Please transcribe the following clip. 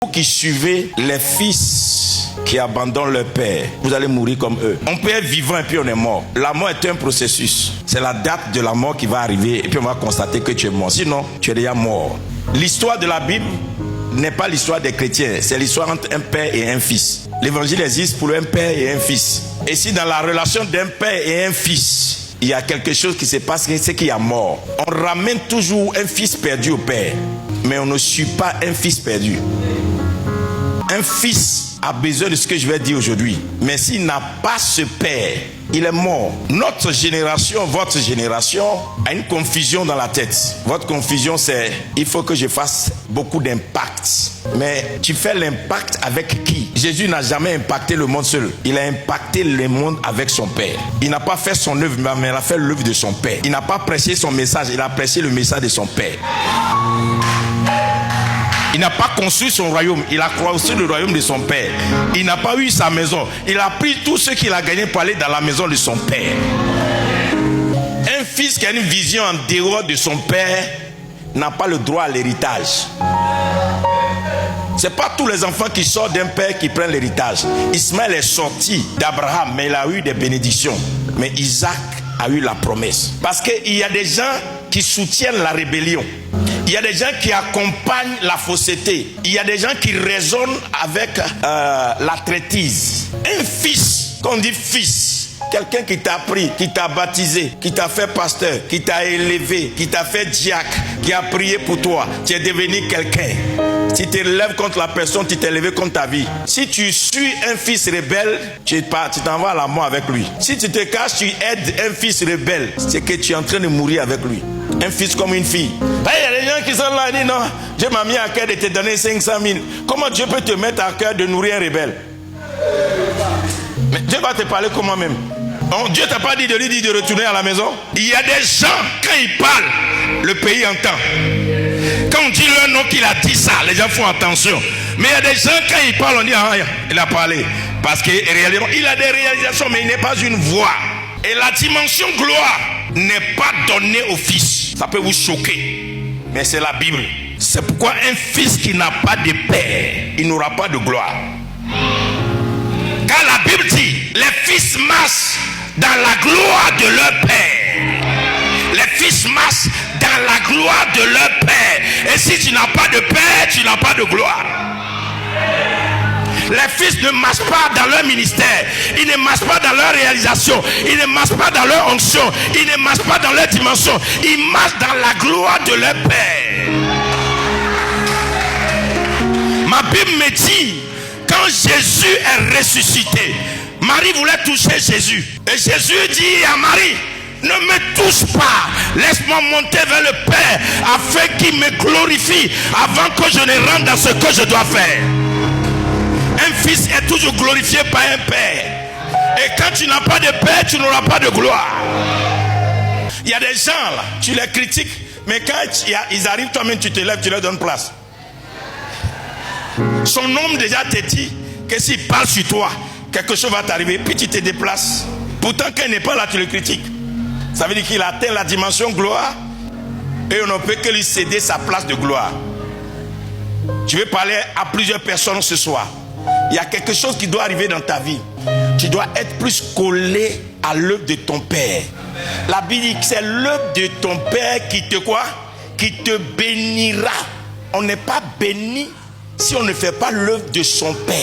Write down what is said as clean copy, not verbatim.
Vous qui suivez les fils qui abandonnent leur père, vous allez mourir comme eux. On peut être vivant et puis on est mort. La mort est un processus. C'est la date de la mort qui va arriver et puis on va constater que tu es mort. Sinon, tu es déjà mort. L'histoire de la Bible n'est pas l'histoire des chrétiens. C'est l'histoire entre un père et un fils. L'évangile existe pour un père et un fils. Et si dans la relation d'un père et un fils, il y a quelque chose qui se passe, c'est qu'il y a mort. On ramène toujours un fils perdu au père, mais on ne suit pas un fils perdu. Un fils a besoin de ce que je vais dire aujourd'hui. Mais s'il n'a pas ce père, il est mort. Notre génération, votre génération, a une confusion dans la tête. Votre confusion, c'est il faut que je fasse beaucoup d'impact. Mais tu fais l'impact avec qui? Jésus n'a jamais impacté le monde seul. Il a impacté le monde avec son Père. Il n'a pas fait son œuvre, mais il a fait l'œuvre de son Père. Il n'a pas prêché son message, il a prêché le message de son Père. Il n'a pas construit son royaume, il a construit le royaume de son père. Il n'a pas eu sa maison, il a pris tout ce qu'il a gagné pour aller dans la maison de son père. Un fils qui a une vision en dehors de son père n'a pas le droit à l'héritage. C'est pas tous les enfants qui sortent d'un père qui prennent l'héritage. Ismaël est sorti d'Abraham, mais il a eu des bénédictions. Mais Isaac a eu la promesse. Parce qu'il y a des gens qui soutiennent la rébellion. Il y a des gens qui accompagnent la fausseté. Il y a des gens qui raisonnent avec la traîtrise. Un fils, quand on dit fils, quelqu'un qui t'a pris, qui t'a baptisé, qui t'a fait pasteur, qui t'a élevé, qui t'a fait diacre, qui a prié pour toi, tu es devenu quelqu'un. Si tu t'élèves contre la personne, tu t'es élevé contre ta vie. Si tu suis un fils rebelle, tu t'en vas à la mort avec lui. Si tu te caches, tu aides un fils rebelle, c'est que tu es en train de mourir avec lui. Un fils comme une fille. Il y a des gens qui sont là et disent non, Dieu m'a mis à cœur de te donner 500 000. Comment Dieu peut te mettre à cœur de nourrir un rebelle? Mais Dieu va te parler comment même? Donc, Dieu t'a pas dit de lui dire de retourner à la maison? Il y a des gens, quand ils parlent, le pays entend. Quand on dit leur nom qu'il a dit ça, les gens font attention. Mais il y a des gens, quand ils parlent, on dit ah, il a parlé. Parce qu'il a des réalisations, mais il n'est pas une voix. Et la dimension gloire n'est pas donnée au fils. Ça peut vous choquer, mais c'est la Bible. C'est pourquoi un fils qui n'a pas de père, il n'aura pas de gloire. Car la Bible dit, les fils marchent dans la gloire de leur père. Les fils marchent dans la gloire de leur père. Et si tu n'as pas de père, tu n'as pas de gloire. Les fils ne marchent pas dans leur ministère, ils ne marchent pas dans leur réalisation, ils ne marchent pas dans leur onction, ils ne marchent pas dans leur dimension, ils marchent dans la gloire de leur Père. Ma Bible me dit, quand Jésus est ressuscité, Marie voulait toucher Jésus. Et Jésus dit à Marie, ne me touche pas, laisse-moi monter vers le Père afin qu'il me glorifie avant que je ne rentre dans ce que je dois faire. Un fils est toujours glorifié par un père. Et quand tu n'as pas de père, tu n'auras pas de gloire. Il y a des gens là, tu les critiques, mais quand ils arrivent, toi-même tu te lèves, tu leur donnes place. Son homme déjà te dit que s'il parle sur toi, quelque chose va t'arriver, puis tu te déplaces. Pourtant, quand il n'est pas là, tu le critiques. Ça veut dire qu'il a atteint la dimension gloire et on ne peut que lui céder sa place de gloire. Tu veux parler à plusieurs personnes ce soir. Il y a quelque chose qui doit arriver dans ta vie. Tu dois être plus collé à l'œuvre de ton Père. La Bible dit que c'est l'œuvre de ton Père qui te quoi? Qui te bénira. On n'est pas béni si on ne fait pas l'œuvre de son Père.